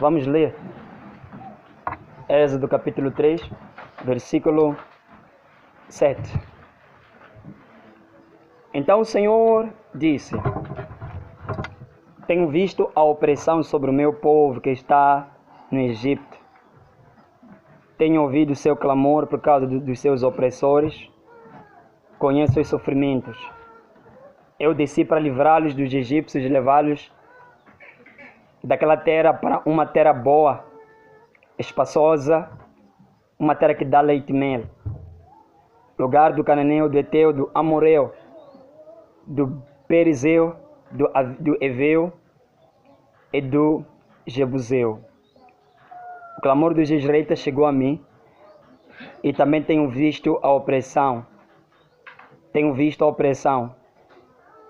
Vamos ler Êxodo capítulo 3, versículo 7. Então o Senhor disse: Tenho visto a opressão sobre o meu povo que está no Egito. Tenho ouvido o seu clamor por causa dos seus opressores. Conheço os sofrimentos. Eu desci para livrá-los dos egípcios e levá-los daquela terra para uma terra boa, espaçosa, uma terra que dá leite e mel. Lugar do cananeu, do Eteu, do Amoreu, do Perizeu, do Eveu e do Jebuseu. O clamor dos israelitas chegou a mim e também tenho visto a opressão. Tenho visto a opressão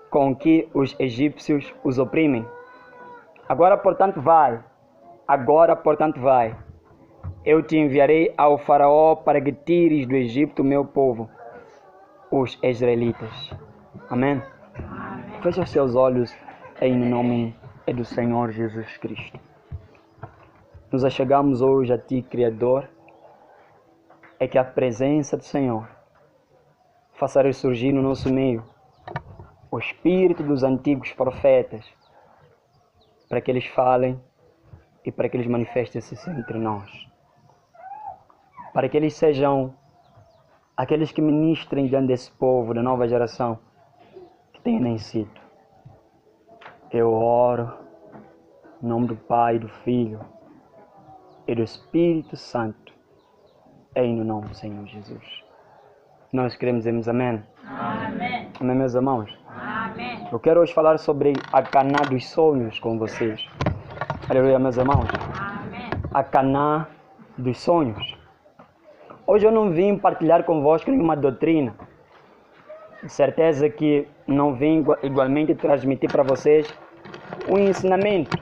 com que os egípcios os oprimem. Agora, portanto, vai. Eu te enviarei ao faraó para que tires do Egito o meu povo, os israelitas. Amém? Amém. Feche os seus olhos em nome do Senhor Jesus Cristo. Nos achegamos hoje a Ti, Criador, é que a presença do Senhor faça ressurgir no nosso meio o espírito dos antigos profetas, para que eles falem e para que eles manifestem-se entre nós. Para que eles sejam aqueles que ministrem diante desse povo, da nova geração, que tem nascido. Eu oro em nome do Pai, do Filho e do Espírito Santo, em nome do Senhor Jesus. Nós queremos dizer amém. Amém. Amém, meus irmãos? Amém. Eu quero hoje falar sobre a Caná dos sonhos com vocês. Aleluia, meus irmãos. Amém. A Caná dos sonhos. Hoje eu não vim partilhar convosco nenhuma doutrina. Certeza que não vim igualmente transmitir para vocês um ensinamento.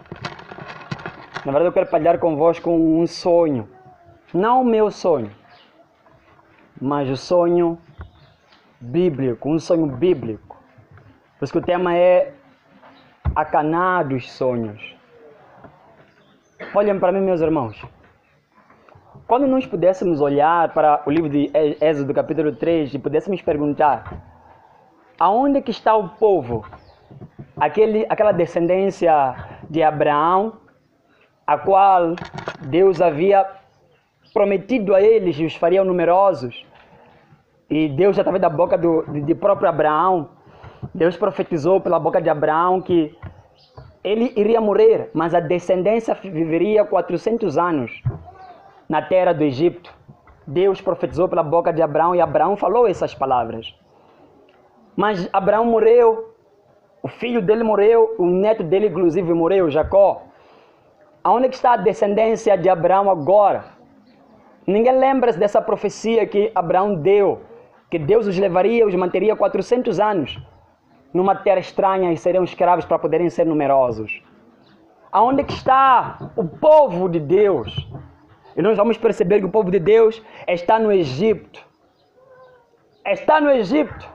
Na verdade eu quero partilhar convosco um sonho. Não o meu sonho, mas o sonho bíblico, um sonho bíblico. Por isso que o tema é a Caná dos sonhos. Olhem para mim, meus irmãos. Quando nós pudéssemos olhar para o livro de Êxodo, capítulo 3, e pudéssemos perguntar: aonde que está o povo? Aquela descendência de Abraão, a qual Deus havia prometido a eles e os faria numerosos. E Deus, através da boca de próprio Abraão, Deus profetizou pela boca de Abraão que ele iria morrer, mas a descendência viveria 400 anos na terra do Egito. Deus profetizou pela boca de Abraão e Abraão falou essas palavras. Mas Abraão morreu, o filho dele morreu, o neto dele inclusive morreu, Jacó. Aonde está a descendência de Abraão agora? Ninguém lembra-se dessa profecia que Abraão deu, que Deus os levaria, os manteria 400 anos numa terra estranha e seriam escravos para poderem ser numerosos. Aonde que está o povo de Deus? E nós vamos perceber que o povo de Deus está no Egito. Está no Egito.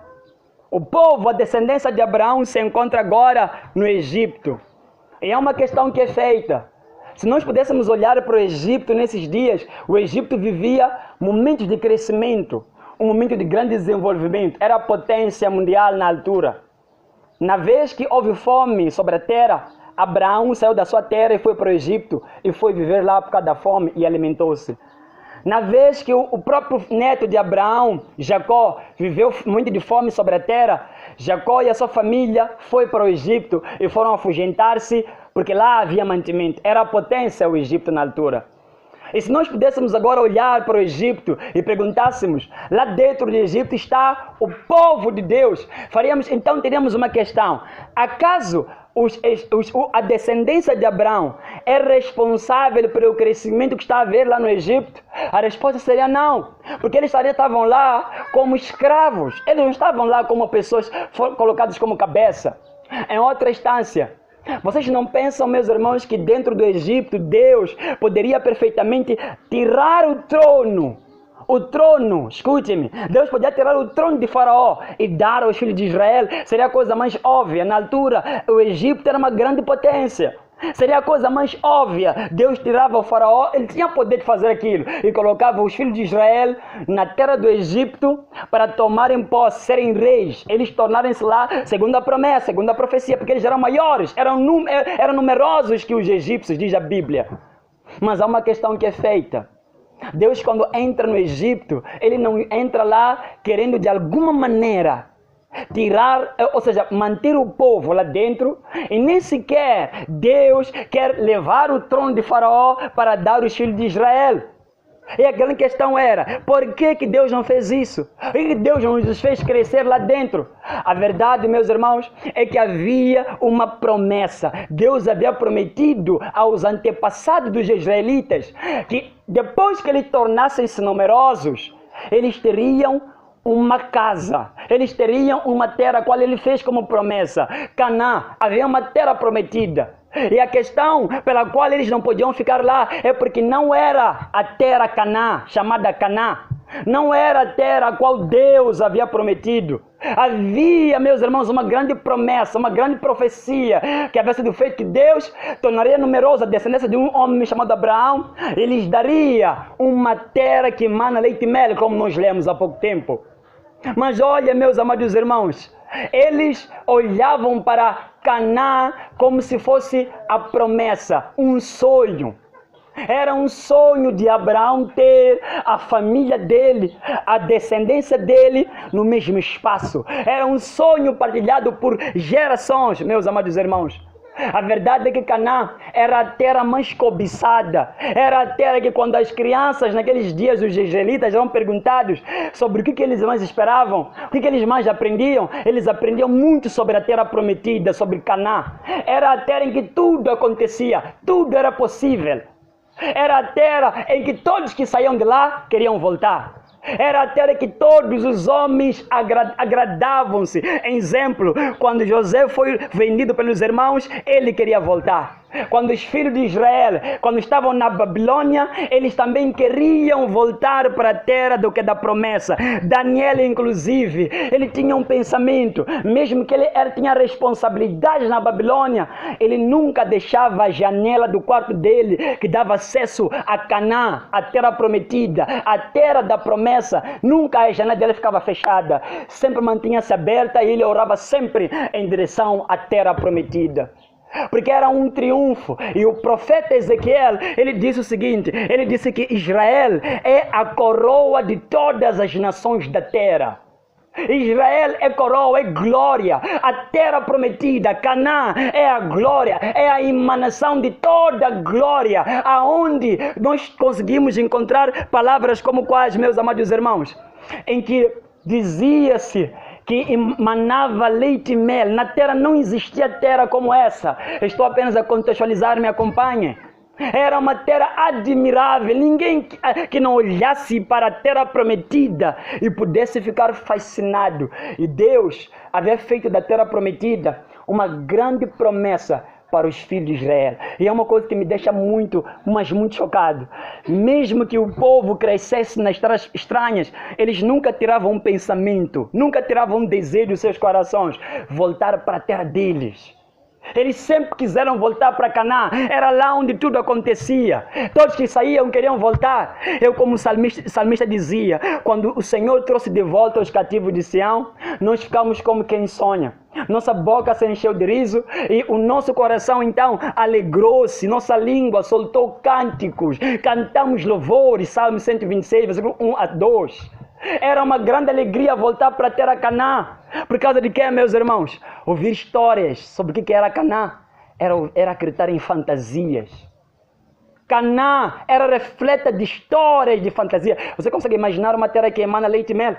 O povo, a descendência de Abraão, se encontra agora no Egito. E é uma questão que é feita. Se nós pudéssemos olhar para o Egito nesses dias, o Egito vivia momentos de crescimento, um momento de grande desenvolvimento. Era a potência mundial na altura. Na vez que houve fome sobre a terra, Abraão saiu da sua terra e foi para o Egito e foi viver lá por causa da fome e alimentou-se. Na vez que o próprio neto de Abraão, Jacó, viveu muito de fome sobre a terra, Jacó e a sua família foi para o Egito e foram afugentar-se porque lá havia mantimento. Era a potência o Egito na altura. E se nós pudéssemos agora olhar para o Egito e perguntássemos, lá dentro do Egito está o povo de Deus, teríamos uma questão: acaso a descendência de Abraão é responsável pelo crescimento que está a haver lá no Egito? A resposta seria não, porque eles estavam lá como escravos, eles não estavam lá como pessoas colocadas como cabeça. Em outra instância, vocês não pensam, meus irmãos, que dentro do Egito Deus poderia perfeitamente tirar o trono, escute-me, Deus podia tirar o trono de Faraó e dar aos filhos de Israel? Seria a coisa mais óbvia. Na altura, o Egito era uma grande potência. Seria a coisa mais óbvia. Deus tirava o faraó, ele tinha poder de fazer aquilo. E colocava os filhos de Israel na terra do Egito para tomarem posse, serem reis. Eles tornarem-se lá, segundo a promessa, segundo a profecia, porque eles eram maiores, eram numerosos que os egípcios, diz a Bíblia. Mas há uma questão que é feita. Deus, quando entra no Egito, ele não entra lá querendo de alguma maneira tirar, ou seja, manter o povo lá dentro, e nem sequer Deus quer levar o trono de Faraó para dar os filhos de Israel. E a grande questão era, por que Deus não fez isso? Por que Deus não os fez crescer lá dentro? A verdade, meus irmãos, é que havia uma promessa. Deus havia prometido aos antepassados dos israelitas que depois que eles tornassem-se numerosos, eles teriam uma casa, eles teriam uma terra, a qual ele fez como promessa. Canaã, havia uma terra prometida. E a questão pela qual eles não podiam ficar lá é porque não era a terra Canaã, chamada Canaã. Não era a terra a qual Deus havia prometido. Havia, meus irmãos, uma grande promessa, uma grande profecia que havia sido feita, que Deus tornaria numerosa a descendência de um homem chamado Abraão. Ele lhes daria uma terra que emana leite e mel, como nós lemos há pouco tempo. Mas olha, meus amados irmãos, eles olhavam para Canaã como se fosse a promessa, um sonho. Era um sonho de Abraão ter a família dele, a descendência dele no mesmo espaço. Era um sonho partilhado por gerações, meus amados irmãos. A verdade é que Canaã era a terra mais cobiçada. Era a terra que, quando as crianças naqueles dias, os israelitas, eram perguntados sobre o que eles mais esperavam, o que eles mais aprendiam, eles aprendiam muito sobre a terra prometida, sobre Canaã. Era a terra em que tudo acontecia, tudo era possível. Era a terra em que todos que saíam de lá queriam voltar. Era a terra que todos os homens agradavam-se. Exemplo, quando José foi vendido pelos irmãos, ele queria voltar. Quando os filhos de Israel, quando estavam na Babilônia, eles também queriam voltar para a terra do que da promessa. Daniel, inclusive, ele tinha um pensamento, mesmo que ele tinha responsabilidades na Babilônia, ele nunca deixava a janela do quarto dele, que dava acesso a Canaã, a terra prometida, a terra da promessa. Nunca a janela dele ficava fechada, sempre mantinha-se aberta, e ele orava sempre em direção à terra prometida. Porque era um triunfo. E o profeta Ezequiel, ele disse o seguinte, ele disse que Israel é a coroa de todas as nações da terra. Israel é coroa, é glória. A terra prometida, Canaã, é a glória, é a emanação de toda a glória, aonde nós conseguimos encontrar palavras como quais, meus amados irmãos, em que dizia-se que emanava leite e mel. Na terra não existia terra como essa. Estou apenas a contextualizar, me acompanhe. Era uma terra admirável. Ninguém que não olhasse para a terra prometida e pudesse ficar fascinado. E Deus havia feito da terra prometida uma grande promessa para os filhos de Israel. E é uma coisa que me deixa muito, mas muito chocado. Mesmo que o povo crescesse nas terras estranhas, eles nunca tiravam um pensamento, nunca tiravam um desejo dos seus corações, voltar para a terra deles. Eles sempre quiseram voltar para Canaã. Era lá onde tudo acontecia. Todos que saíam queriam voltar. Eu, como salmista dizia, quando o Senhor trouxe de volta os cativos de Sião, nós ficamos como quem sonha. Nossa boca se encheu de riso e o nosso coração então alegrou-se. Nossa língua soltou cânticos. Cantamos louvores. Salmo 126, versículo 1 a 2. Era uma grande alegria voltar para a terra Canaã. Por causa de quê, meus irmãos? Ouvir histórias sobre o que era Canaã era acreditar em fantasias. Canaã era repleta de histórias de fantasia. Você consegue imaginar uma terra que emana leite e mel?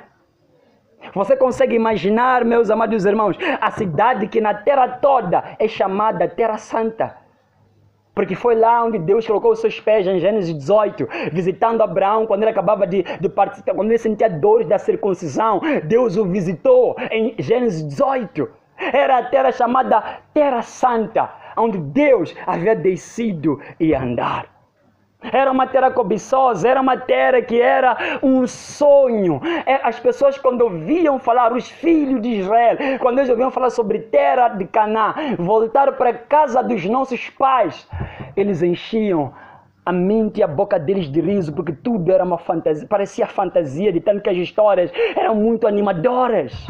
Você consegue imaginar, meus amados irmãos, a cidade que na terra toda é chamada Terra Santa? Porque foi lá onde Deus colocou os seus pés, em Gênesis 18, visitando Abraão quando ele acabava de participar, quando ele sentia dores da circuncisão. Deus o visitou em Gênesis 18. Era a terra chamada Terra Santa, onde Deus havia descido e andar. Era uma terra cobiçosa, era uma terra que era um sonho. As pessoas quando ouviam falar, os filhos de Israel, quando eles ouviam falar sobre terra de Canaã, voltar para a casa dos nossos pais, eles enchiam a mente e a boca deles de riso, porque tudo era uma fantasia, parecia fantasia, de tanto que as histórias eram muito animadoras.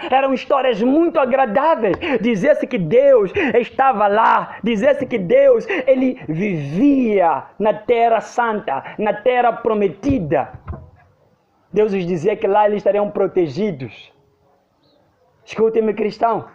Eram histórias muito agradáveis. Dizia-se que Deus estava lá. Dizia-se que Deus, Ele vivia na terra santa, na terra prometida. Deus lhes dizia que lá eles estariam protegidos. Escute-me, cristão.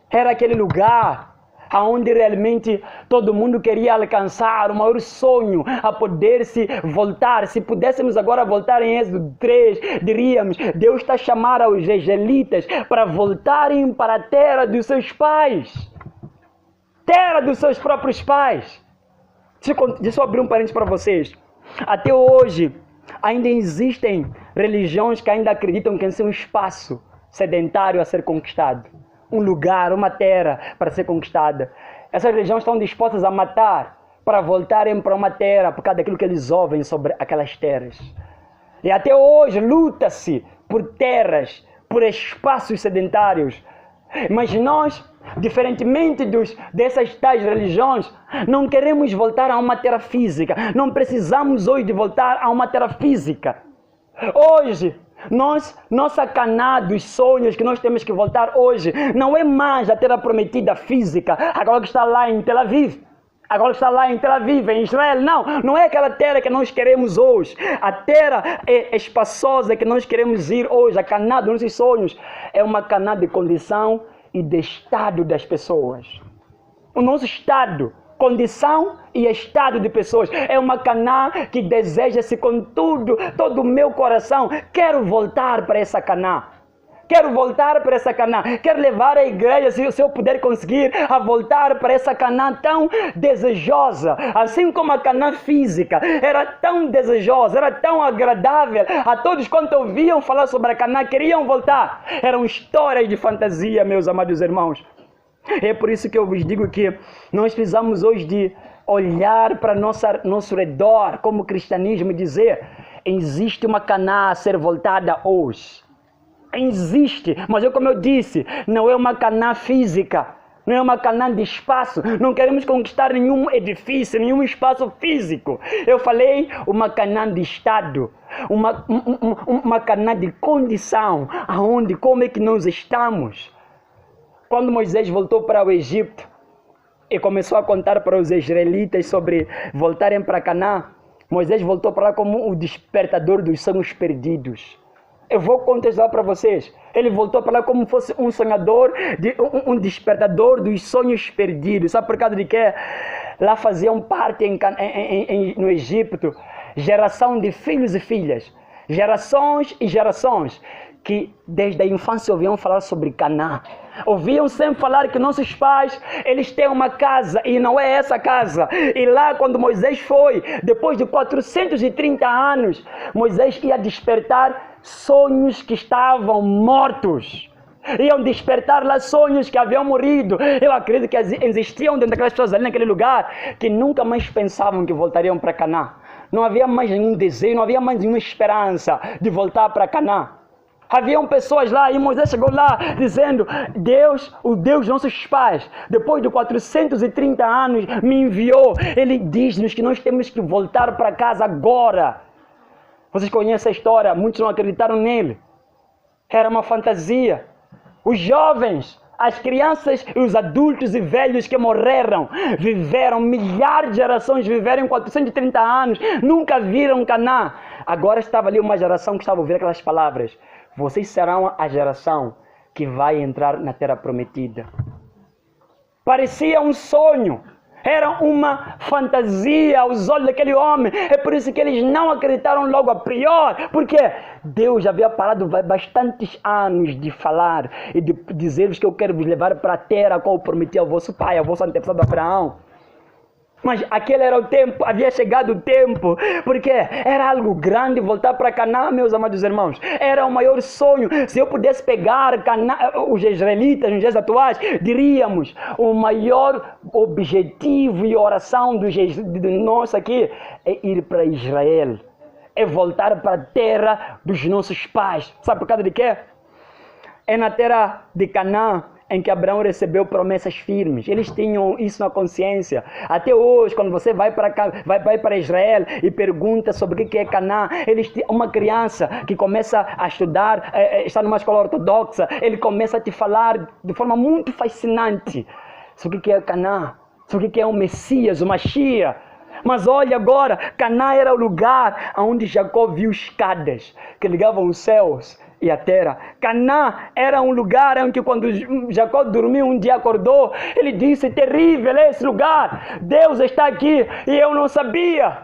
Era aquele lugar onde realmente todo mundo queria alcançar o maior sonho, a poder se voltar. Se pudéssemos agora voltar em Êxodo 3, diríamos, Deus está a chamar aos israelitas para voltarem para a terra dos seus pais. Terra dos seus próprios pais. Deixa eu abrir um parênteses para vocês. Até hoje, ainda existem religiões que ainda acreditam que esse é um espaço sedentário a ser conquistado. Um lugar, uma terra para ser conquistada. Essas religiões estão dispostas a matar para voltarem para uma terra por causa daquilo que eles ouvem sobre aquelas terras. E até hoje luta-se por terras, por espaços sedentários. Mas nós, diferentemente dessas tais religiões, não queremos voltar a uma terra física. Não precisamos hoje de voltar a uma terra física. Hoje, nossa Canaã dos sonhos que nós temos que voltar hoje não é mais a terra prometida física, agora que está lá em Tel Aviv. Agora está lá em Tel Aviv, em Israel. Não é aquela terra que nós queremos hoje. A terra espaçosa que nós queremos ir hoje, a Canaã dos nossos sonhos, é uma Canaã de condição e de estado das pessoas. O nosso estado, condição e estado de pessoas. É uma Canaã que deseja-se com todo o meu coração. Quero voltar para essa Canaã. Quero voltar para essa Canaã. Quero levar a igreja, se eu puder conseguir, a voltar para essa Canaã tão desejosa. Assim como a Canaã física era tão desejosa, era tão agradável. A todos quando ouviam falar sobre a Canaã, queriam voltar. Eram histórias de fantasia, meus amados irmãos. É por isso que eu vos digo que nós precisamos hoje de olhar para nosso redor, como o cristianismo dizer, existe uma Canaã a ser voltada hoje. Existe, mas como eu disse, não é uma Canaã física, não é uma Canaã de espaço. Não queremos conquistar nenhum edifício, nenhum espaço físico. Eu falei uma Canaã de estado, uma Canaã de condição, como é que nós estamos. Quando Moisés voltou para o Egito e começou a contar para os israelitas sobre voltarem para Canaã, Moisés voltou para lá como o despertador dos sonhos perdidos. Eu vou contextualizar para vocês. Ele voltou para lá como fosse um sonhador, um despertador dos sonhos perdidos. Sabe por causa de quê? Lá faziam parte no Egito geração de filhos e filhas. Gerações e gerações que desde a infância ouviam falar sobre Canaã. Ouviam sempre falar que nossos pais, eles têm uma casa e não é essa casa. E lá quando Moisés foi, depois de 430 anos, Moisés ia despertar sonhos que estavam mortos. Iam despertar lá sonhos que haviam morrido. Eu acredito que existiam dentro daquelas pessoas ali naquele lugar que nunca mais pensavam que voltariam para Canaã. Não havia mais nenhum desejo, não havia mais nenhuma esperança de voltar para Canaã. Haviam pessoas lá e Moisés chegou lá dizendo, Deus, o Deus dos nossos pais, depois de 430 anos me enviou. Ele diz-nos que nós temos que voltar para casa agora. Vocês conhecem a história, muitos não acreditaram nele. Era uma fantasia. Os jovens, as crianças e os adultos e velhos que morreram, viveram milhares de gerações, viveram 430 anos, nunca viram Canaã. Agora estava ali uma geração que estava ouvindo aquelas palavras. Vocês serão a geração que vai entrar na terra prometida. Parecia um sonho. Era uma fantasia aos olhos daquele homem. É por isso que eles não acreditaram logo a priori. Porque Deus já havia parado bastantes anos de falar e de dizer-vos que eu quero vos levar para a terra a qual eu prometi ao vosso pai, ao vosso antepassado Abraão. Mas aquele era o tempo, havia chegado o tempo, porque era algo grande voltar para Canaã, meus amados irmãos. Era o maior sonho. Se eu pudesse pegar os israelitas nos dias atuais, diríamos, o maior objetivo e oração do nosso aqui é ir para Israel. É voltar para a terra dos nossos pais. Sabe por causa de quê? É na terra de Canaã em que Abraão recebeu promessas firmes. Eles tinham isso na consciência. Até hoje, quando você vai para Israel e pergunta sobre o que é Canaã, uma criança que começa a estudar, está numa escola ortodoxa, ele começa a te falar de forma muito fascinante sobre o que é Canaã, sobre o que é o Messias, o Mashiach. Mas olha agora, Canaã era o lugar onde Jacó viu escadas que ligavam os céus e a terra. Canaã era um lugar em que quando Jacó dormiu, um dia acordou, ele disse, terrível é esse lugar, Deus está aqui e eu não sabia.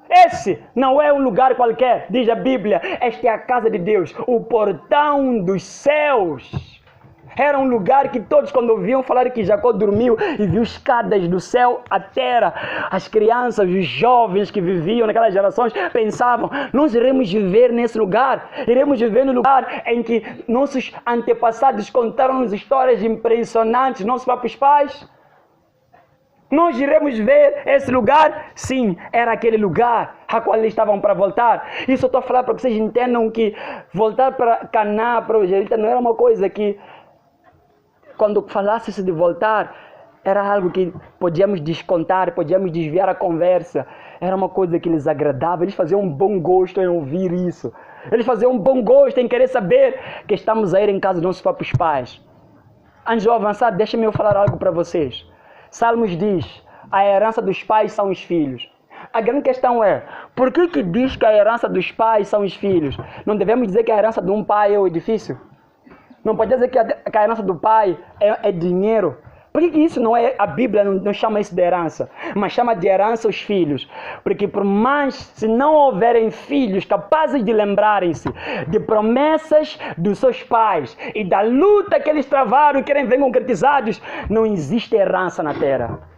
Esse não é um lugar qualquer, diz a Bíblia, esta é a casa de Deus, o portão dos céus. Era um lugar que todos, quando ouviam falar que Jacó dormiu e viu escadas do céu à terra, as crianças, os jovens que viviam naquelas gerações pensavam, nós iremos viver nesse lugar, iremos viver no lugar em que nossos antepassados contaram-nos histórias impressionantes, nossos próprios pais. Nós iremos ver esse lugar? Sim, era aquele lugar a qual eles estavam para voltar. Isso eu estou a falar para que vocês entendam que voltar para Canaã, para o israelita, não era uma coisa que, quando falasse de voltar, era algo que podíamos descontar, podíamos desviar a conversa. Era uma coisa que lhes agradava. Eles faziam um bom gosto em ouvir isso. Eles faziam um bom gosto em querer saber que estamos a ir em casa dos nossos próprios pais. Antes de eu avançar, deixem-me eu falar algo para vocês. Salmos diz, a herança dos pais são os filhos. A grande questão é, por que diz que a herança dos pais são os filhos? Não devemos dizer que a herança de um pai é o edifício? Não pode dizer que a herança do pai é dinheiro. Por que isso não é, a Bíblia não chama isso de herança, mas chama de herança os filhos? Porque por mais, se não houverem filhos capazes de lembrarem-se de promessas dos seus pais e da luta que eles travaram e querem ver concretizados, não existe herança na terra.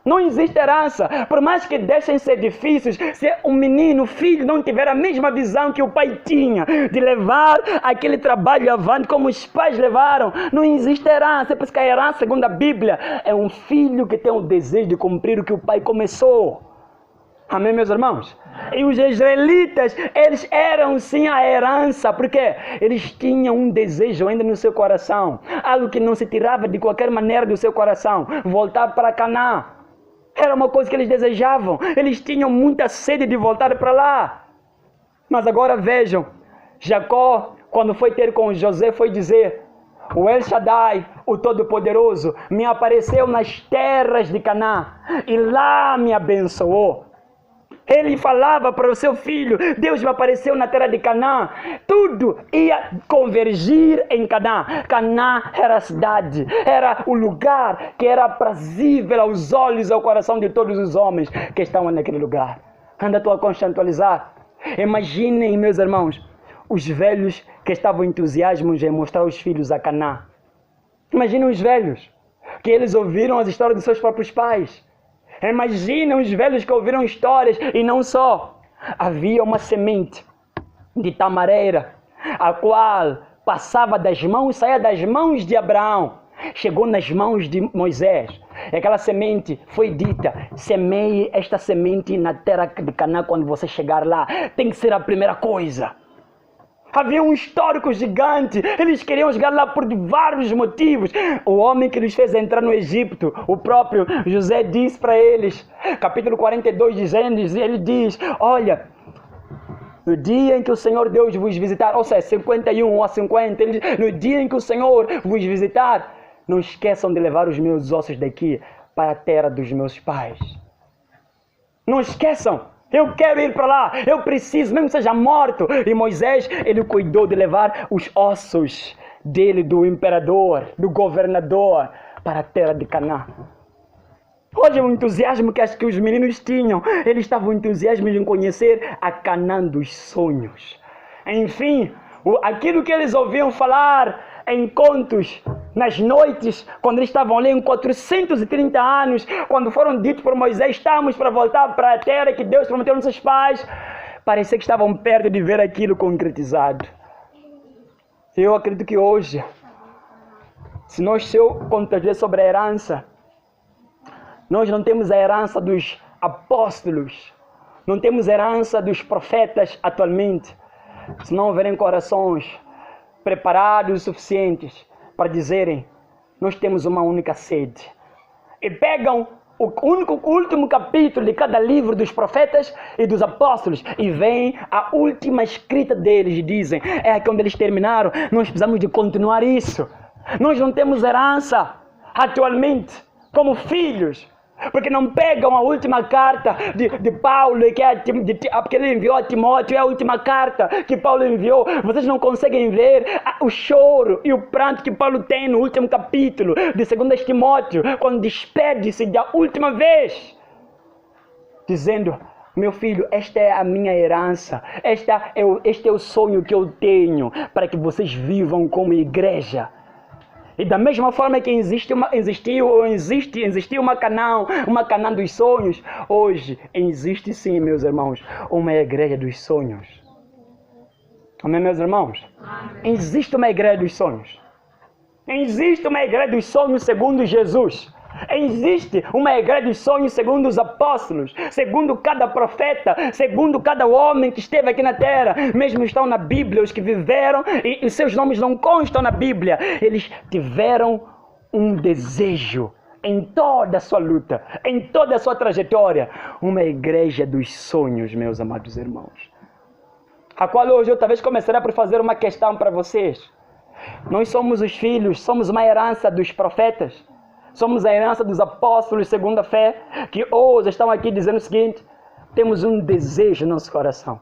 Não existe herança, por mais que deixem ser difíceis, se um menino, filho, não tiver a mesma visão que o pai tinha, de levar aquele trabalho avante como os pais levaram, não existe herança. É por isso que a herança, segundo a Bíblia, é um filho que tem o desejo de cumprir o que o pai começou. Amém, meus irmãos? E os israelitas, eles eram sim a herança, porque eles tinham um desejo ainda no seu coração, algo que não se tirava de qualquer maneira do seu coração, voltar para Canaã. Era uma coisa que eles desejavam. Eles tinham muita sede de voltar para lá. Mas agora vejam, Jacó, quando foi ter com José, foi dizer, o El Shaddai, o Todo-Poderoso, me apareceu nas terras de Canaã e lá me abençoou. Ele falava para o seu filho, Deus me apareceu na terra de Canaã. Tudo ia convergir em Canaã. Canaã era a cidade, era o lugar que era aprazível aos olhos e ao coração de todos os homens que estavam naquele lugar. Anda tu a constantualizar. Imaginem, meus irmãos, os velhos que estavam entusiasmados em mostrar os filhos a Canaã. Imaginem os velhos, que eles ouviram as histórias dos seus próprios pais. Imaginem os velhos que ouviram histórias e não só. Havia uma semente de tamareira, a qual passava das mãos, saía das mãos de Abraão, chegou nas mãos de Moisés. E aquela semente foi dita, semeie esta semente na terra de Canaã quando você chegar lá. Tem que ser a primeira coisa. Havia um histórico gigante, eles queriam chegar lá por vários motivos. O homem que lhes fez entrar no Egito, o próprio José disse para eles, capítulo 42, dizendo, ele diz, olha, no dia em que o Senhor Deus vos visitar, ou seja, 51 ou 50, ele diz, no dia em que o Senhor vos visitar, não esqueçam de levar os meus ossos daqui para a terra dos meus pais. Não esqueçam. Eu quero ir para lá, eu preciso, mesmo que seja morto. E Moisés, ele cuidou de levar os ossos dele, do imperador, do governador, para a terra de Canaã. Hoje o entusiasmo que acho que os meninos tinham, eles estavam entusiasmados em conhecer a Canaã dos sonhos. Enfim, aquilo que eles ouviam falar em contos nas noites, quando eles estavam ali em 430 anos, quando foram ditos por Moisés, estamos para voltar para a terra que Deus prometeu aos nossos pais, parecia que estavam perto de ver aquilo concretizado. Eu acredito que hoje, se eu contar sobre a herança, nós não temos a herança dos apóstolos, não temos a herança dos profetas atualmente, se não houverem corações preparados o suficientes para dizerem, nós temos uma única sede. E pegam o último capítulo de cada livro dos profetas e dos apóstolos e veem a última escrita deles e dizem, é aqui onde eles terminaram, nós precisamos de continuar isso. Nós não temos herança atualmente como filhos, porque não pegam a última carta de Paulo, porque ele enviou a Timóteo, é a última carta que Paulo enviou. Vocês não conseguem ver o choro e o pranto que Paulo tem no último capítulo de 2 Timóteo, quando despede-se da última vez, dizendo, meu filho, esta é a minha herança, este é o sonho que eu tenho, para que vocês vivam como igreja. E da mesma forma que existiu uma Canaã dos sonhos, hoje existe sim, meus irmãos, uma igreja dos sonhos. Amém, meus irmãos? Amém. Existe uma igreja dos sonhos. Existe uma igreja dos sonhos segundo Jesus. Existe uma igreja dos sonhos segundo os apóstolos, segundo cada profeta, segundo cada homem que esteve aqui na terra. Mesmo estão na Bíblia os que viveram e os seus nomes não constam na Bíblia. Eles tiveram um desejo em toda a sua luta, em toda a sua trajetória. Uma igreja dos sonhos, meus amados irmãos. A qual hoje eu talvez começarei por fazer uma questão para vocês. Nós somos os filhos, somos uma herança dos profetas. Somos a herança dos apóstolos segundo a fé, que hoje estão aqui dizendo o seguinte, temos um desejo no nosso coração.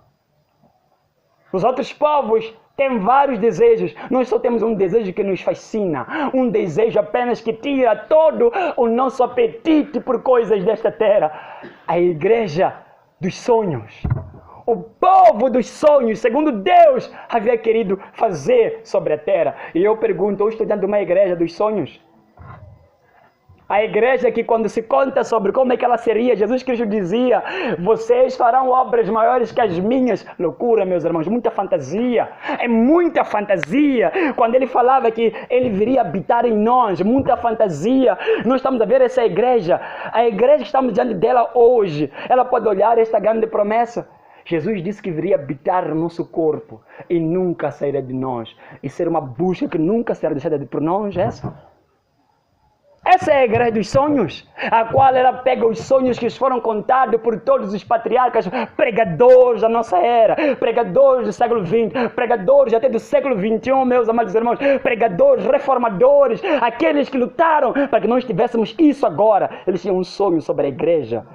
Os outros povos têm vários desejos, nós só temos um desejo que nos fascina, um desejo apenas que tira todo o nosso apetite por coisas desta terra. A igreja dos sonhos. O povo dos sonhos, segundo Deus havia querido fazer sobre a terra. E eu pergunto, hoje estou dentro de uma igreja dos sonhos? A igreja que quando se conta sobre como é que ela seria, Jesus Cristo dizia, vocês farão obras maiores que as minhas. Loucura, meus irmãos, muita fantasia. É muita fantasia. Quando ele falava que ele viria habitar em nós, muita fantasia. Nós estamos a ver essa igreja. A igreja que estamos diante dela hoje, ela pode olhar esta grande promessa. Jesus disse que viria habitar no nosso corpo e nunca sairá de nós. E ser uma busca que nunca será deixada por nós, Essa é a igreja dos sonhos, a qual ela pega os sonhos que foram contados por todos os patriarcas, pregadores da nossa era, pregadores do século XX, pregadores até do século XXI, meus amados irmãos, pregadores, reformadores, aqueles que lutaram para que nós tivéssemos isso agora. Eles tinham um sonho sobre a igreja,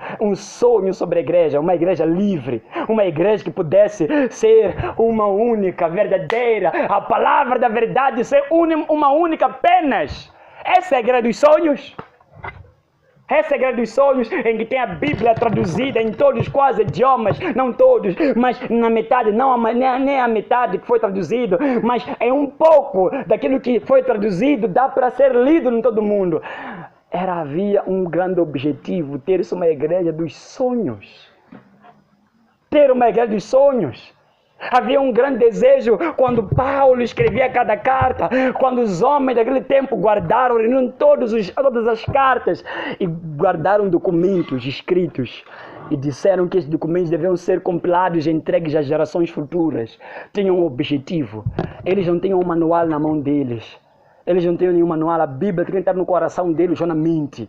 uma igreja livre, uma igreja que pudesse ser uma única, verdadeira, a palavra da verdade ser uma única apenas. Essa é a igreja dos sonhos. Essa é a igreja dos sonhos em que tem a Bíblia traduzida em todos quase idiomas, não todos, mas na metade, nem a metade que foi traduzido, mas é um pouco daquilo que foi traduzido, dá para ser lido em todo mundo. Havia um grande objetivo, ter uma igreja dos sonhos. Ter uma igreja dos sonhos. Havia um grande desejo quando Paulo escrevia cada carta, quando os homens daquele tempo guardaram todas as cartas e guardaram documentos escritos e disseram que esses documentos deviam ser compilados e entregues às gerações futuras. Tinham um objetivo. Eles não tinham um manual na mão deles. Eles não tinham nenhum manual. A Bíblia tinha que estar no coração deles ou na mente.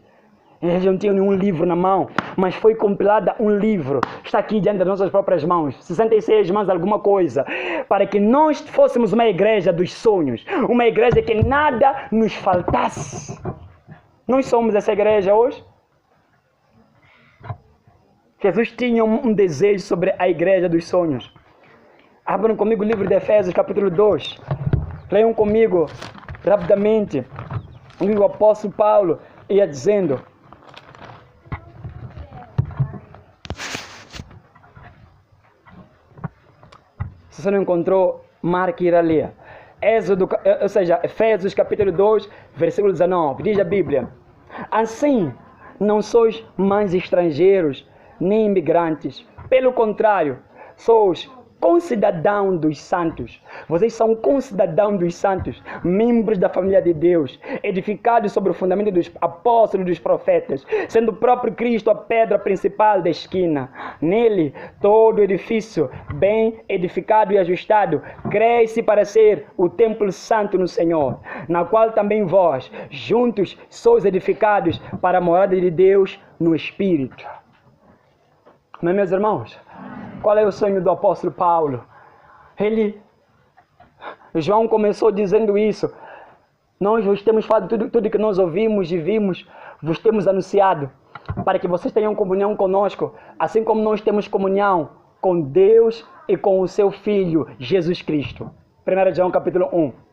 Eles não tinham nenhum livro na mão, mas foi compilado um livro. Está aqui diante das nossas próprias mãos. 66 mais alguma coisa. Para que nós fôssemos uma igreja dos sonhos. Uma igreja que nada nos faltasse. Nós somos essa igreja hoje. Jesus tinha um desejo sobre a igreja dos sonhos. Abram comigo o livro de Efésios, capítulo 2. Leiam comigo, rapidamente, o apóstolo Paulo ia dizendo... Se você não encontrou, marque e irá ler. Ou seja, Efésios capítulo 2, versículo 19, diz a Bíblia: assim, não sois mais estrangeiros, nem imigrantes. Pelo contrário, sois concidadão dos santos. Vocês são concidadão dos santos, membros da família de Deus, edificados sobre o fundamento dos apóstolos e dos profetas, sendo o próprio Cristo a pedra principal da esquina. Nele, todo edifício, bem edificado e ajustado, cresce para ser o templo santo no Senhor, na qual também vós, juntos, sois edificados para a morada de Deus no Espírito. Não é, meus irmãos? Qual é o sonho do apóstolo Paulo? João começou dizendo isso. Nós vos temos falado tudo que nós ouvimos e vimos, vos temos anunciado, para que vocês tenham comunhão conosco, assim como nós temos comunhão com Deus e com o seu Filho, Jesus Cristo. 1 João capítulo 1.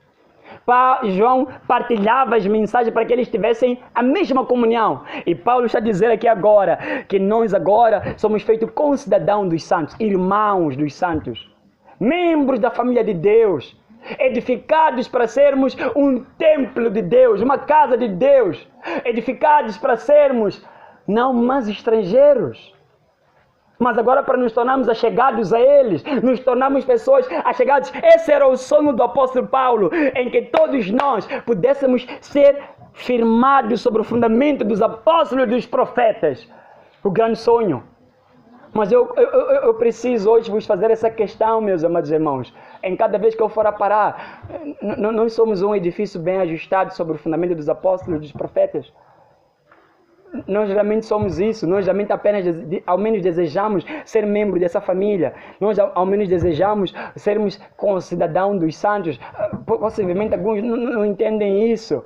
João partilhava as mensagens para que eles tivessem a mesma comunhão. E Paulo está dizendo aqui agora que nós agora somos feitos concidadãos dos santos, irmãos dos santos, membros da família de Deus, edificados para sermos um templo de Deus, uma casa de Deus, edificados para sermos não mais estrangeiros, mas agora para nos tornarmos achegados a eles, nos tornarmos pessoas achegadas. Esse era o sonho do apóstolo Paulo, em que todos nós pudéssemos ser firmados sobre o fundamento dos apóstolos e dos profetas. O grande sonho. Mas eu preciso hoje vos fazer essa questão, meus amados irmãos. Em cada vez que eu for a parar, nós somos um edifício bem ajustado sobre o fundamento dos apóstolos e dos profetas. Nós realmente somos isso. Nós realmente ao menos desejamos ser membro dessa família. Nós ao menos desejamos sermos concidadãos dos santos. Possivelmente alguns não entendem isso.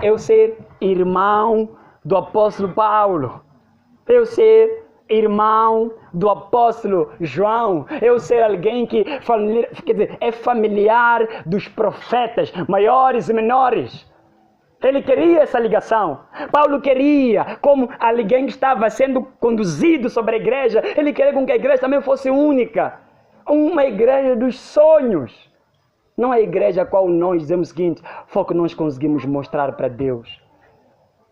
Eu ser irmão do apóstolo Paulo. Eu ser irmão do apóstolo João. Eu ser alguém que é familiar dos profetas, maiores e menores. Ele queria essa ligação. Paulo queria, como alguém que estava sendo conduzido sobre a igreja, ele queria com que a igreja também fosse única. Uma igreja dos sonhos. Não é a igreja a qual nós dizemos o seguinte: foi o que nós conseguimos mostrar para Deus.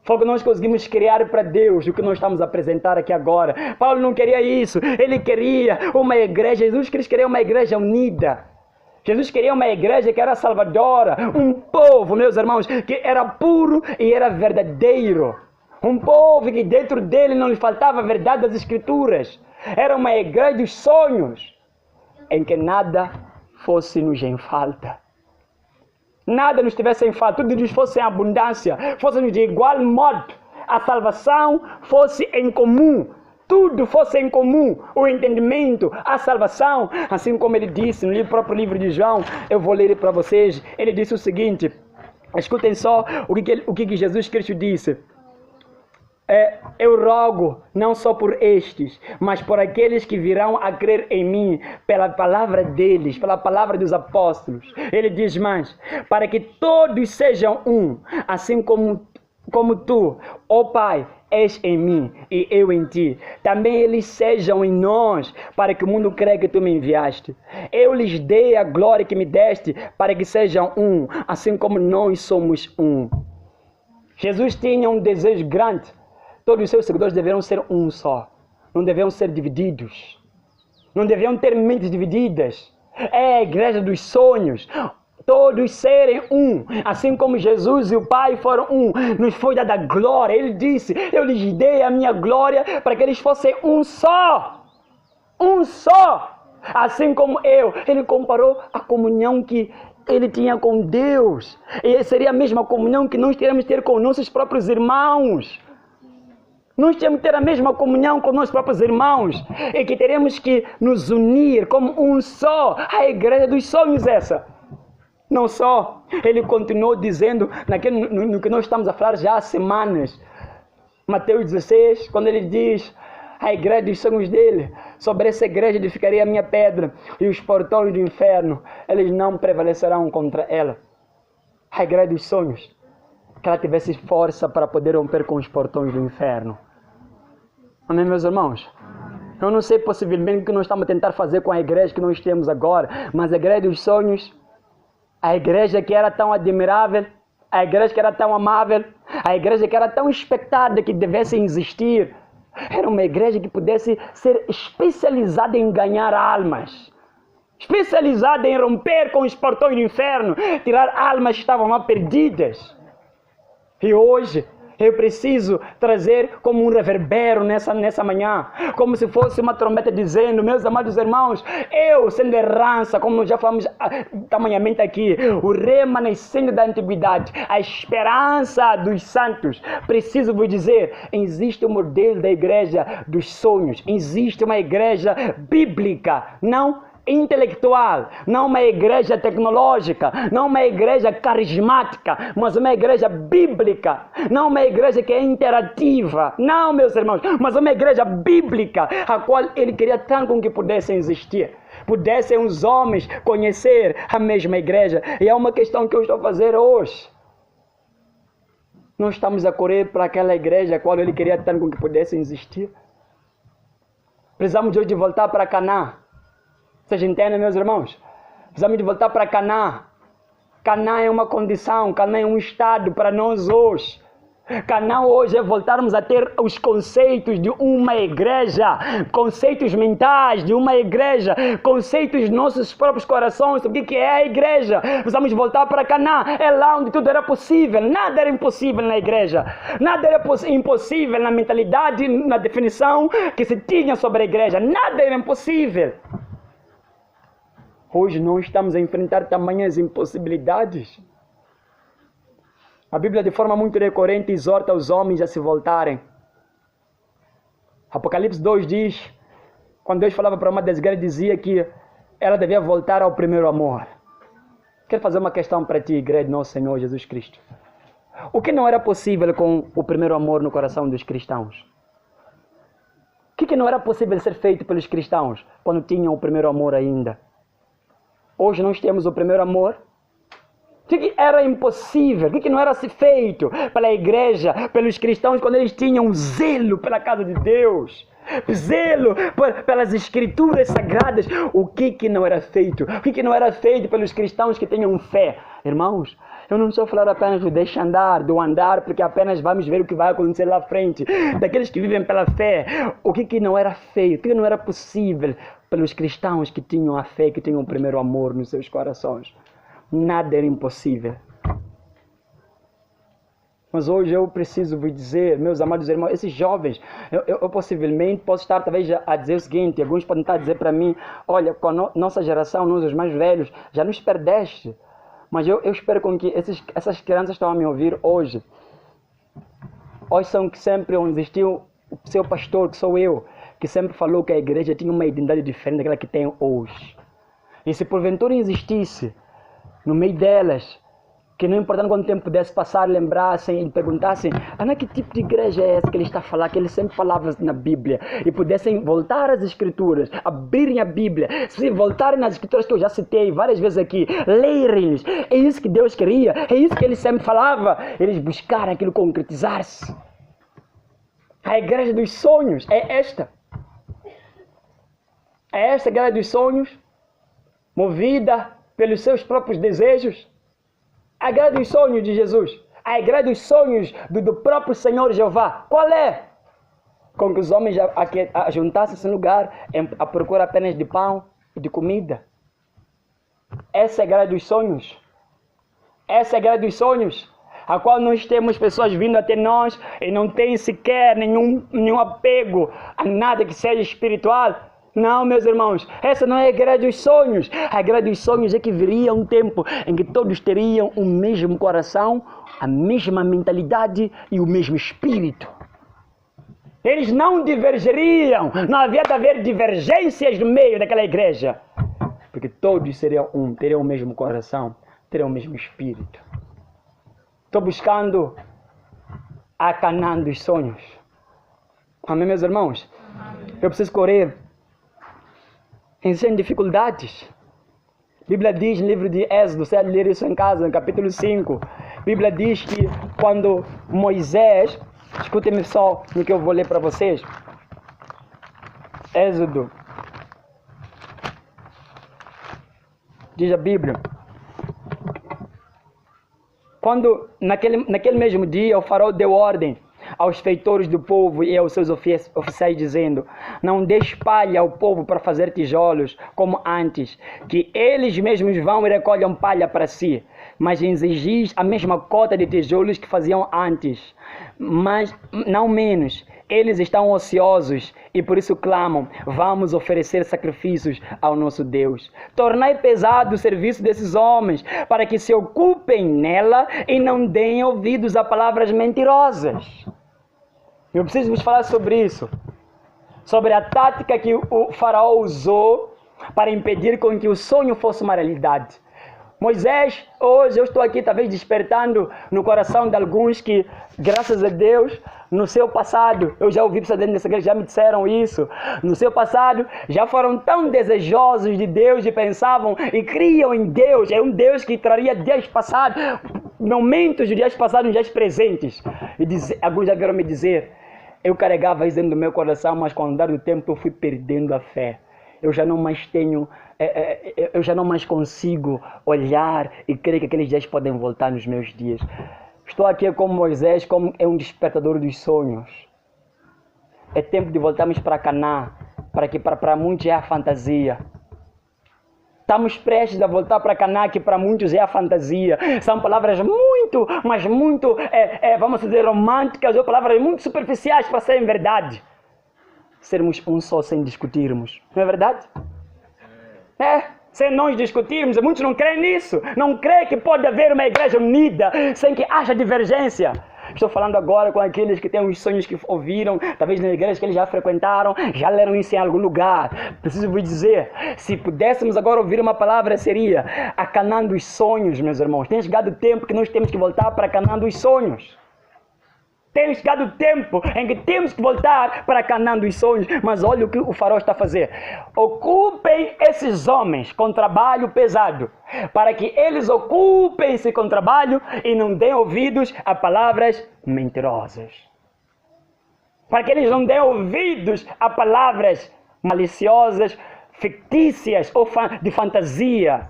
Foi o que nós conseguimos criar para Deus, o que nós estamos a apresentar aqui agora. Paulo não queria isso. Ele queria uma igreja, Jesus Cristo queria uma igreja unida. Jesus queria uma igreja que era salvadora, um povo, meus irmãos, que era puro e era verdadeiro. Um povo que dentro dele não lhe faltava a verdade das Escrituras. Era uma igreja dos sonhos, em que nada fosse-nos em falta. Nada nos tivesse em falta, tudo nos fosse em abundância, fosse-nos de igual modo. A salvação fosse em comum. Tudo fosse em comum, o entendimento, a salvação, assim como ele disse no próprio livro de João. Eu vou ler para vocês. Ele disse o seguinte: escutem só o que Jesus Cristo disse. Eu rogo não só por estes, mas por aqueles que virão a crer em mim, pela palavra deles, pela palavra dos apóstolos. Ele diz mais: para que todos sejam um, assim como tu, ó Pai, és em mim e eu em ti. Também eles sejam em nós, para que o mundo creia que tu me enviaste. Eu lhes dei a glória que me deste, para que sejam um, assim como nós somos um. Jesus tinha um desejo grande. Todos os seus seguidores deveriam ser um só. Não deveriam ser divididos. Não deveriam ter mentes divididas. É a igreja dos sonhos. Todos serem um, assim como Jesus e o Pai foram um, nos foi dada glória. Ele disse: eu lhes dei a minha glória para que eles fossem um só. Um só. Assim como eu. Ele comparou a comunhão que ele tinha com Deus. E seria a mesma comunhão que nós teríamos ter com nossos próprios irmãos. Nós temos que ter a mesma comunhão com nossos próprios irmãos. E que teremos que nos unir como um só. A igreja dos sonhos essa. Não só, ele continuou dizendo no que nós estamos a falar já há semanas. Mateus 16, quando ele diz: a igreja dos sonhos dele, sobre essa igreja edificarei a minha pedra, e os portões do inferno, eles não prevalecerão contra ela. A igreja dos sonhos, que ela tivesse força para poder romper com os portões do inferno. Amém, meus irmãos? Eu não sei possivelmente o que nós estamos a tentar fazer com a igreja que nós temos agora, mas a igreja dos sonhos A igreja que era tão admirável, a igreja que era tão amável, a igreja que era tão expectada que devesse existir, era uma igreja que pudesse ser especializada em ganhar almas, especializada em romper com os portões do inferno, tirar almas que estavam lá perdidas. E hoje eu preciso trazer como um reverbero nessa manhã, como se fosse uma trombeta dizendo: meus amados irmãos, eu sendo herança, como já falamos tamanhamente aqui, o remanescente da antiguidade, a esperança dos santos, preciso vos dizer, existe o modelo da igreja dos sonhos, existe uma igreja bíblica, não intelectual, não uma igreja tecnológica, não uma igreja carismática, mas uma igreja bíblica, não uma igreja que é interativa, não, meus irmãos, mas uma igreja bíblica, a qual ele queria tanto com que pudessem existir, pudessem os homens conhecer a mesma igreja. E é uma questão que eu estou a fazer hoje. Não estamos a correr para aquela igreja a qual ele queria tanto com que pudessem existir. Precisamos hoje de voltar para Canaã. Vocês entendem, meus irmãos? Precisamos de voltar para Canaã. Canaã é uma condição, Canaã é um estado para nós hoje. Canaã hoje é voltarmos a ter os conceitos de uma igreja, conceitos mentais de uma igreja, conceitos dos nossos próprios corações sobre o que é a igreja. Precisamos voltar para Canaã, é lá onde tudo era possível, nada era impossível na igreja, nada era impossível na mentalidade, na definição que se tinha sobre a igreja, nada era impossível. Hoje não estamos a enfrentar tamanhas impossibilidades. A Bíblia, de forma muito recorrente, exorta os homens a se voltarem. Apocalipse 2 diz, quando Deus falava para uma das igrejas, dizia que ela devia voltar ao primeiro amor. Quero fazer uma questão para ti, igreja de nosso Senhor Jesus Cristo. O que não era possível com o primeiro amor no coração dos cristãos? O que não era possível ser feito pelos cristãos quando tinham o primeiro amor ainda? Hoje nós temos o primeiro amor. O que era impossível? O que não era feito pela igreja, pelos cristãos, quando eles tinham zelo pela casa de Deus? Zelo pelas escrituras sagradas. O que não era feito? O que não era feito pelos cristãos que tenham fé? Irmãos, eu não estou falando apenas do deixa andar, do andar, porque apenas vamos ver o que vai acontecer lá à frente. Daqueles que vivem pela fé. O que não era feito? O que não era possível pelos cristãos que tinham a fé, que tinham o primeiro amor nos seus corações? Nada era impossível. Mas hoje eu preciso vos dizer, meus amados irmãos, esses jovens, eu possivelmente posso estar talvez a dizer o seguinte, alguns podem estar a dizer para mim: olha, com a nossa geração, nós os mais velhos, já nos perdeste. Mas eu espero com que essas crianças que estão a me ouvir hoje, ouçam que sempre existiu o seu pastor, que sou eu, que sempre falou que a igreja tinha uma identidade diferente daquela que tem hoje. E se porventura existisse no meio delas, que não importando quanto tempo pudesse passar, lembrassem e perguntassem: Ana, que tipo de igreja é essa que ele está a falar, que ele sempre falava na Bíblia, e pudessem voltar às escrituras, abrirem a Bíblia, se voltarem nas escrituras que eu já citei várias vezes aqui, lerem-lhes, é isso que Deus queria, é isso que ele sempre falava, eles buscarem aquilo concretizar-se. A igreja dos sonhos é esta. É esta a igreja dos sonhos, movida pelos seus próprios desejos. A igreja dos sonhos de Jesus, a igreja dos sonhos do próprio Senhor Jeová, qual é? Com que os homens juntassem esse lugar a procura apenas de pão e de comida. Essa é a igreja dos sonhos. Essa é a igreja dos sonhos, a qual nós temos pessoas vindo até nós e não tem sequer nenhum apego a nada que seja espiritual. Não, meus irmãos, essa não é a igreja dos sonhos. A igreja dos sonhos é que viria um tempo em que todos teriam o mesmo coração, a mesma mentalidade e o mesmo espírito. Eles não divergiriam, não havia de haver divergências no meio daquela igreja, porque todos seriam teriam o mesmo coração, teriam o mesmo espírito. Estou buscando a Canaã dos sonhos. Amém, meus irmãos? Eu preciso correr. Existem dificuldades. A Bíblia diz no livro de Êxodo, você ler isso em casa, no capítulo 5. A Bíblia diz que quando Moisés, escutem-me só no que eu vou ler para vocês. Êxodo. Diz a Bíblia. quando naquele mesmo dia o faraó deu ordem aos feitores do povo e aos seus oficiais, dizendo: não dê palha ao povo para fazer tijolos como antes, que eles mesmos vão e recolham palha para si, mas exigis a mesma cota de tijolos que faziam antes, mas não menos. Eles estão ociosos e por isso clamam: vamos oferecer sacrifícios ao nosso Deus. Tornai pesado o serviço desses homens, para que se ocupem nela e não deem ouvidos a palavras mentirosas. Eu preciso vos falar sobre isso, sobre a tática que o faraó usou para impedir com que o sonho fosse uma realidade. Moisés, hoje eu estou aqui talvez despertando no coração de alguns que, graças a Deus, no seu passado, eu já ouvi pessoas dentro dessa igreja, já me disseram isso, no seu passado já foram tão desejosos de Deus e pensavam e criam em Deus, é um Deus que traria dias passados, momentos de dias passados nos dias presentes. E alguns já vieram me dizer, eu carregava isso dentro do meu coração, mas com o andar do tempo eu fui perdendo a fé. Eu já não mais tenho, eu já não mais consigo olhar e crer que aqueles dias podem voltar nos meus dias. Estou aqui como Moisés, como é um despertador dos sonhos. É tempo de voltarmos para Canaã, para muitos é a fantasia. Estamos prestes a voltar para Canaã, que para muitos é a fantasia. São palavras muito, mas muito, vamos dizer, românticas, ou palavras muito superficiais para serem verdade. Sermos um só sem discutirmos, não é verdade? Sem nós discutirmos, muitos não creem nisso, não creem que pode haver uma igreja unida sem que haja divergência. Estou falando agora com aqueles que têm os sonhos que ouviram, talvez na igreja que eles já frequentaram, já leram isso em algum lugar. Preciso vos dizer, se pudéssemos agora ouvir uma palavra, seria a Canaã dos sonhos, meus irmãos. Tem chegado o tempo que nós temos que voltar para a Canaã dos sonhos. Tem chegado o tempo em que temos que voltar para Canaã dos sonhos. Mas olha o que o faraó está a fazer. Ocupem esses homens com trabalho pesado, para que eles ocupem-se com trabalho e não deem ouvidos a palavras mentirosas. Para que eles não deem ouvidos a palavras maliciosas, fictícias ou de fantasia.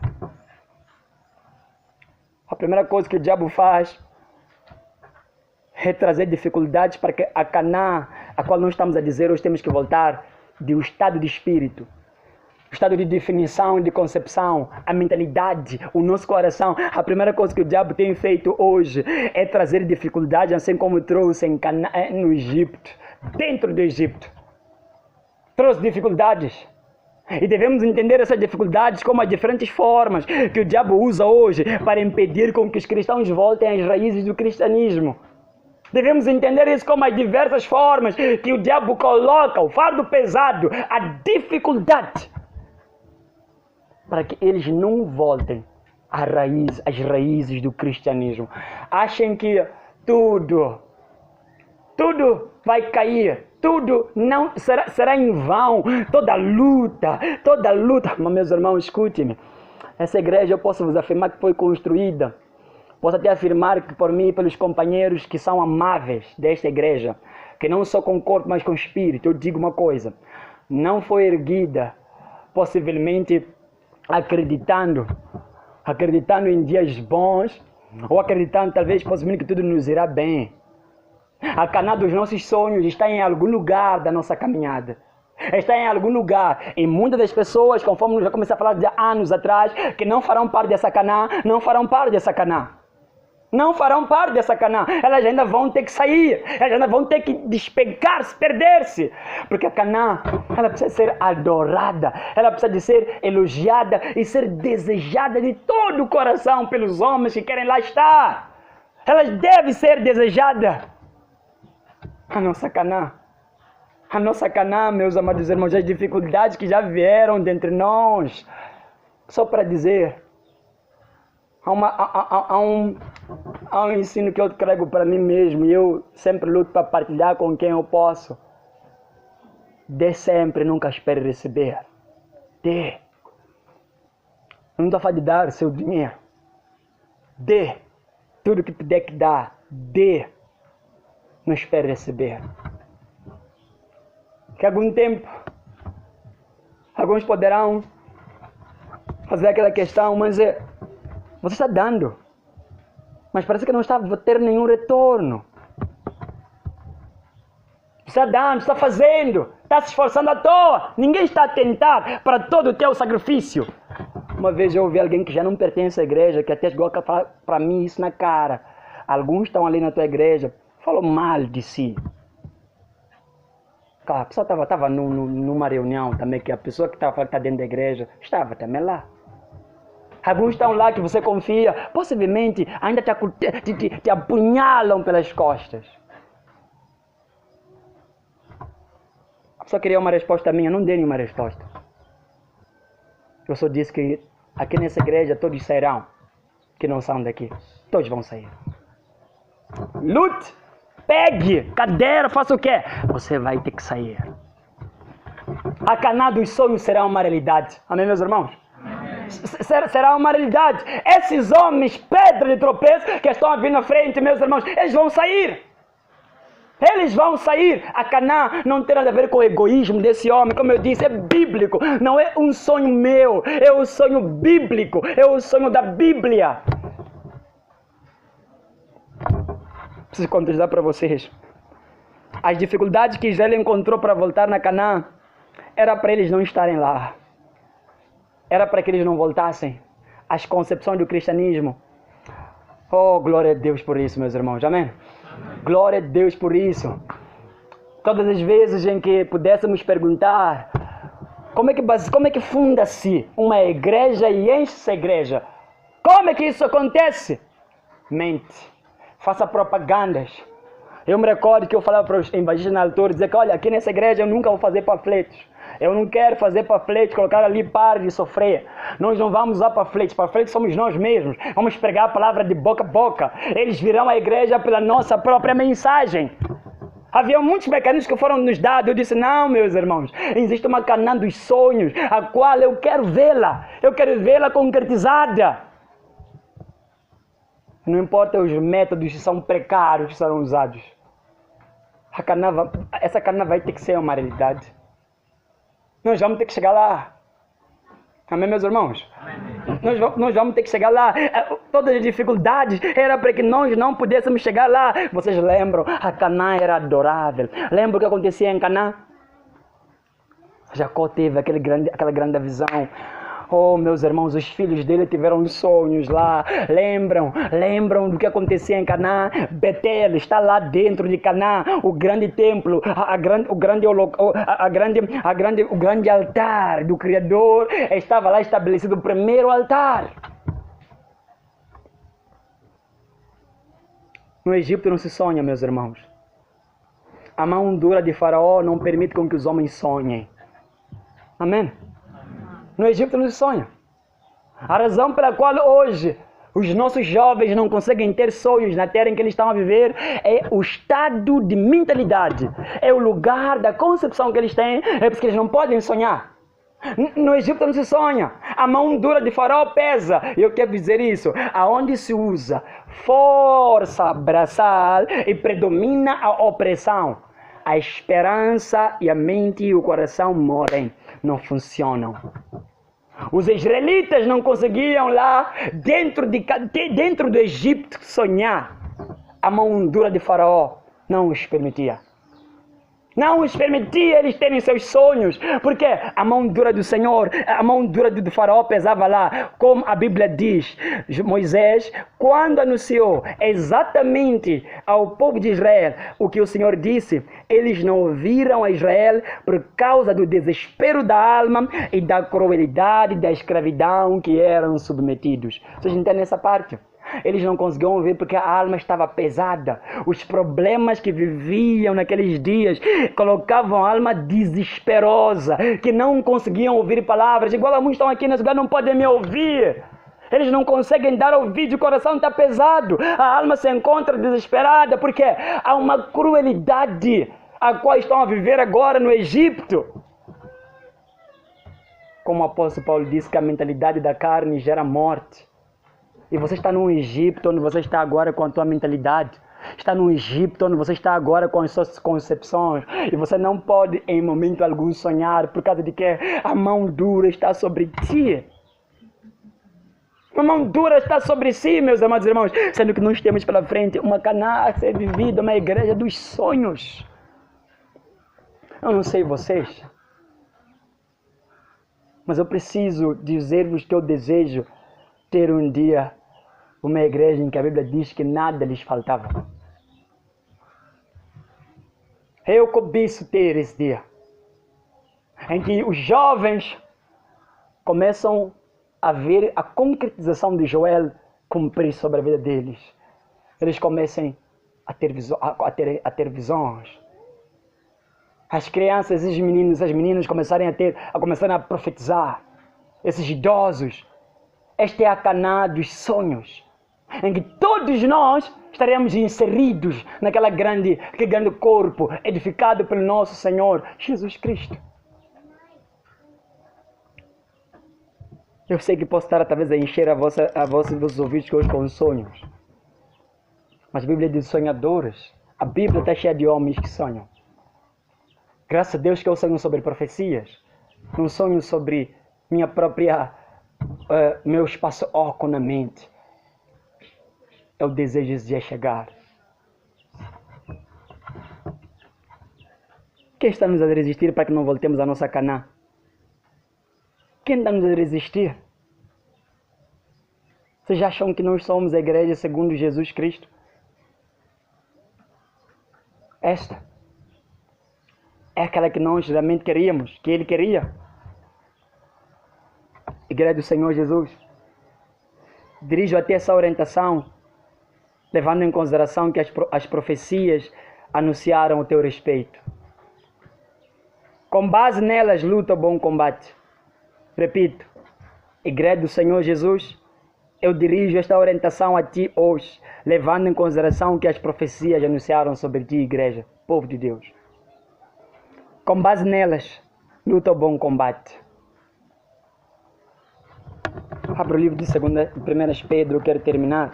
A primeira coisa que o diabo faz é trazer dificuldades para que a Canaã, a qual nós estamos a dizer, hoje temos que voltar do estado de espírito, o estado de definição, de concepção, a mentalidade, o nosso coração. A primeira coisa que o diabo tem feito hoje é trazer dificuldades, assim como trouxe no Egito, dentro do Egito. Trouxe dificuldades. E devemos entender essas dificuldades como as diferentes formas que o diabo usa hoje para impedir com que os cristãos voltem às raízes do cristianismo. Devemos entender isso como as diversas formas que o diabo coloca, o fardo pesado, a dificuldade, para que eles não voltem às raízes do cristianismo. Achem que tudo vai cair, tudo não será em vão, toda luta. Mas meus irmãos, escute-me, essa igreja eu posso vos afirmar que foi construída. Posso até afirmar que por mim e pelos companheiros que são amáveis desta igreja, que não só com corpo, mas com espírito, eu digo uma coisa, não foi erguida possivelmente acreditando em dias bons, ou acreditando talvez possivelmente que tudo nos irá bem. A Canaã dos nossos sonhos está em algum lugar da nossa caminhada. Está em algum lugar. E muitas das pessoas, conforme eu já comecei a falar de anos atrás, que não farão parte dessa Canaã, não farão parte dessa Canaã. Não farão parte dessa Canaã. Elas ainda vão ter que sair. Elas ainda vão ter que despencar-se, perder-se. Porque a Canaã, ela precisa ser adorada. Ela precisa de ser elogiada e ser desejada de todo o coração pelos homens que querem lá estar. Elas devem ser desejadas. A nossa Canaã, meus amados irmãos, as dificuldades que já vieram dentre nós. Só para dizer, há um ensino que eu trago para mim mesmo e eu sempre luto para partilhar com quem eu posso. Dê sempre, nunca espere receber. Dê. Não estou a falar de dar seu dinheiro. Dê. Tudo que puder que dá. Dê. Não espere receber. Que algum tempo, alguns poderão fazer aquela questão, mas você está dando. Mas parece que não está a ter nenhum retorno. Está dando, está fazendo, está se esforçando à toa. Ninguém está a tentar para todo o teu sacrifício. Uma vez eu ouvi alguém que já não pertence à igreja, que até chegou a falar para mim isso na cara. Alguns estão ali na tua igreja, falam mal de si. A pessoa estava numa reunião também, que a pessoa que estava falando que está dentro da igreja, estava também lá. Alguns estão lá que você confia, possivelmente ainda te apunhalam pelas costas. A pessoa queria uma resposta minha, não dei nenhuma resposta. Eu só disse que aqui nessa igreja todos sairão, que não são daqui. Todos vão sair. Lute, pegue, cadeira, faça o quê? Você vai ter que sair. A Canaã dos sonhos será uma realidade. Amém, meus irmãos? Será uma realidade. Esses homens, pedra de tropeço, que estão a vir na frente, meus irmãos, eles vão sair. Eles vão sair. A Canaã não tem nada a ver com o egoísmo desse homem. Como eu disse, é bíblico. Não é um sonho meu. É um sonho bíblico. É o sonho da Bíblia. Preciso contestar para vocês. As dificuldades que Israel encontrou para voltar na Canaã era para eles não estarem lá. Era para que eles não voltassem. As concepções do cristianismo. Oh, glória a Deus por isso, meus irmãos. Amém? Glória a Deus por isso. Todas as vezes em que pudéssemos perguntar como é que funda-se uma igreja e enche-se a igreja? Como é que isso acontece? Mente. Faça propagandas. Eu me recordo que eu falava para os evangelistas na altura, dizer que olha, aqui nessa igreja eu nunca vou fazer panfletos. Eu não quero fazer panfletos, colocar ali, pare de sofrer. Nós não vamos usar panfletos. Panfletos somos nós mesmos. Vamos pregar a palavra de boca a boca. Eles virão à igreja pela nossa própria mensagem. Havia muitos mecanismos que foram nos dados. Eu disse, não, meus irmãos, existe uma Canaã dos sonhos, a qual eu quero vê-la. Eu quero vê-la concretizada. Não importa os métodos que são precários que serão usados. Essa Canaã vai ter que ser uma realidade. Nós vamos ter que chegar lá. Amém, meus irmãos? Amém. Nós vamos ter que chegar lá. Todas as dificuldades era para que nós não pudéssemos chegar lá. Vocês lembram? A Canaã era adorável. Lembra o que acontecia em Canaã? Jacó teve aquela grande visão. Oh, meus irmãos, os filhos dele tiveram sonhos lá. Lembram do que acontecia em Canaã? Betel está lá dentro de Canaã, o grande templo, o grande altar do Criador estava lá estabelecido, o primeiro altar. No Egito não se sonha, meus irmãos. A mão dura de Faraó não permite com que os homens sonhem. Amém? No Egito não se sonha. A razão pela qual hoje os nossos jovens não conseguem ter sonhos na terra em que eles estão a viver é o estado de mentalidade. É o lugar da concepção que eles têm. É porque eles não podem sonhar. No Egito não se sonha. A mão dura de Faraó pesa. E eu quero dizer isso. Aonde se usa força braçal e predomina a opressão, a esperança e a mente e o coração morrem. Não funcionam. Os israelitas não conseguiam lá dentro do Egito sonhar. A mão dura de Faraó não os permitia. Não os permitia eles terem seus sonhos. Porque a mão dura do Senhor, a mão dura do Faraó pesava lá. Como a Bíblia diz, Moisés, quando anunciou exatamente ao povo de Israel o que o Senhor disse, eles não ouviram a Israel por causa do desespero da alma e da crueldade da escravidão que eram submetidos. Vocês entendem essa parte? Eles não conseguiam ouvir porque a alma estava pesada. Os problemas que viviam naqueles dias colocavam a alma desesperosa, que não conseguiam ouvir palavras. Igual alguns estão aqui nesse lugar, não podem me ouvir. Eles não conseguem dar ouvido, o coração está pesado. A alma se encontra desesperada porque há uma crueldade a qual estão a viver agora no Egito. Como o apóstolo Paulo disse que a mentalidade da carne gera morte. E você está no Egito, onde você está agora com a tua mentalidade. Está no Egito, onde você está agora com as suas concepções. E você não pode, em momento algum, sonhar, por causa de que a mão dura está sobre ti. Uma mão dura está sobre si, meus amados irmãos. Sendo que nós temos pela frente uma Canaã a ser vivida, uma igreja dos sonhos. Eu não sei vocês, mas eu preciso dizer-vos que eu desejo ter um dia uma igreja em que a Bíblia diz que nada lhes faltava. Eu cobiço ter esse dia em que os jovens começam a ver a concretização de Joel cumprir sobre a vida deles. Eles comecem a ter visões. As crianças, os meninos, as meninas começarem a profetizar. Esses idosos. Esta é a Canaã dos sonhos, em que todos nós estaremos inseridos naquele grande corpo edificado pelo nosso Senhor Jesus Cristo. Eu sei que posso estar talvez a encher vossos ouvidos hoje com sonhos. Mas a Bíblia diz sonhadores. A Bíblia está cheia de homens que sonham. Graças a Deus que eu sonho sobre profecias. Não sonho sobre meu espaço oco na mente. É o desejo de chegar. Quem está nos a resistir para que não voltemos à nossa Canaã? Quem está nos a resistir? Vocês acham que nós somos a igreja segundo Jesus Cristo? Esta é aquela que nós realmente queríamos, que Ele queria. Igreja do Senhor Jesus. Dirijo até essa orientação, levando em consideração que as profecias anunciaram o teu respeito. Com base nelas, luta o bom combate. Repito, Igreja do Senhor Jesus, eu dirijo esta orientação a ti hoje, levando em consideração que as profecias anunciaram sobre ti, Igreja, povo de Deus. Com base nelas, luta o bom combate. Abra o livro de 1 Pedro, eu quero terminar.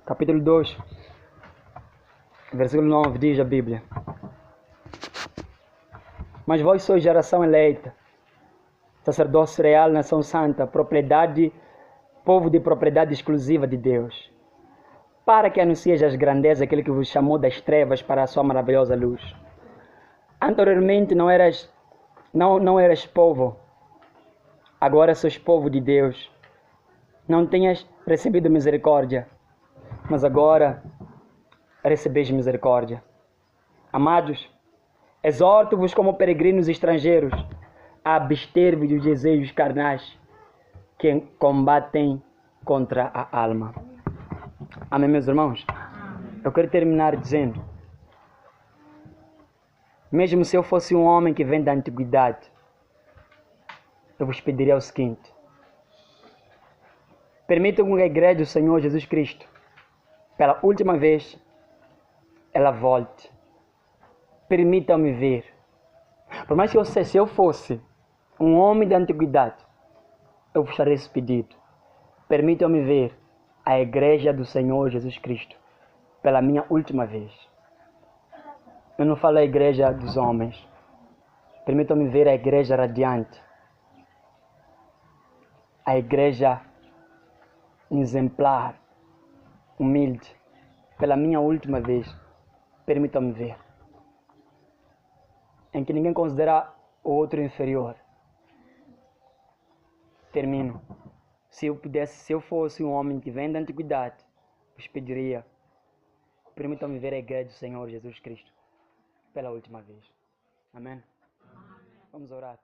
Capítulo 2, versículo 9, diz a Bíblia. Mas vós sois geração eleita, sacerdócio real, nação santa, povo de propriedade exclusiva de Deus, para que anuncieis as grandezas daquele que vos chamou das trevas para a sua maravilhosa luz. Anteriormente não eras povo, agora sois povo de Deus. Não tenhas recebido misericórdia, mas agora recebeis misericórdia. Amados, exorto-vos como peregrinos estrangeiros a abster-vos dos desejos carnais que combatem contra a alma. Amém, meus irmãos? Eu quero terminar dizendo, mesmo se eu fosse um homem que vem da antiguidade, eu vos pediria o seguinte: permitam que a igreja do Senhor Jesus Cristo, pela última vez, ela volte. Permitam-me ver. Por mais que se eu fosse um homem da antiguidade, eu vos farei esse pedido. Permitam-me ver a igreja do Senhor Jesus Cristo pela minha última vez. Eu não falo a igreja dos homens. Permitam-me ver a igreja radiante. A igreja exemplar, humilde. Pela minha última vez, permitam-me ver. Em que ninguém considera o outro inferior. Termino. Se eu fosse um homem que vem da antiguidade, vos pediria, permitam-me ver a igreja do Senhor Jesus Cristo pela última vez. Amém? Vamos orar.